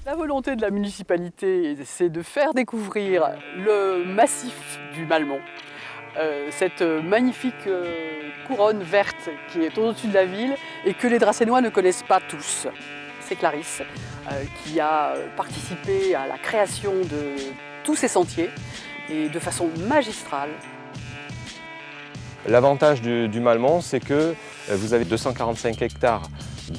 La volonté de la municipalité, c'est de faire découvrir le massif du Malmont, cette magnifique couronne verte qui est au-dessus de la ville et que les Dracénois ne connaissent pas tous. C'est Clarisse qui a participé à la création de tous ces sentiers et de façon magistrale. L'avantage du Malmont, c'est que vous avez 245 hectares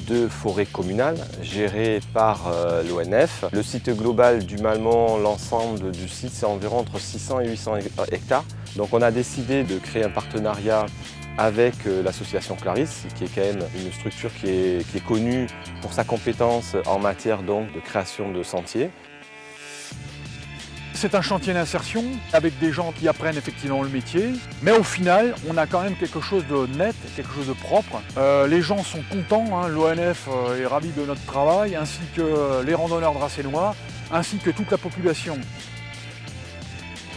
de forêt communale gérée par l'ONF. Le site global du Malmont, l'ensemble du site, c'est environ entre 600 et 800 hectares. Donc on a décidé de créer un partenariat avec l'association Clarisse, qui est quand même une structure qui est connue pour sa compétence en matière donc, de création de sentiers. C'est un chantier d'insertion avec des gens qui apprennent effectivement le métier, mais au final, on a quand même quelque chose de net, quelque chose de propre. Les gens sont contents, hein, l'ONF est ravi de notre travail, ainsi que les randonneurs dracénois, ainsi que toute la population.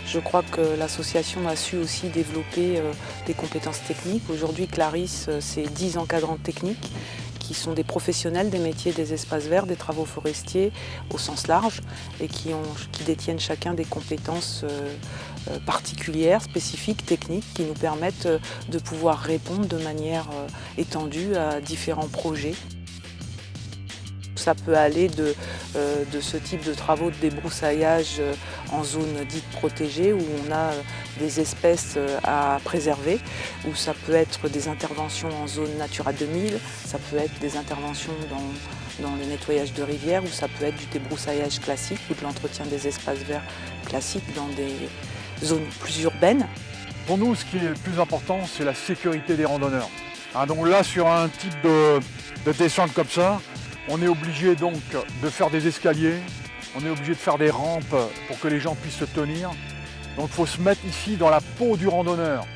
Je crois que l'association a su aussi développer des compétences techniques. Aujourd'hui, Clarisse, c'est 10 encadrants techniques qui sont des professionnels des métiers des espaces verts, des travaux forestiers au sens large et qui détiennent chacun des compétences particulières, spécifiques, techniques qui nous permettent de pouvoir répondre de manière étendue à différents projets. Ça peut aller de ce type de travaux de débroussaillage en zone dite protégée où on a des espèces à préserver, ou ça peut être des interventions en zone Natura 2000, ça peut être des interventions dans le nettoyage de rivières, ou ça peut être du débroussaillage classique ou de l'entretien des espaces verts classiques dans des zones plus urbaines. Pour nous, ce qui est le plus important, c'est la sécurité des randonneurs. Donc là, sur un type de descente comme ça, on est obligé donc de faire des escaliers, on est obligé de faire des rampes pour que les gens puissent se tenir. Donc il faut se mettre ici dans la peau du randonneur.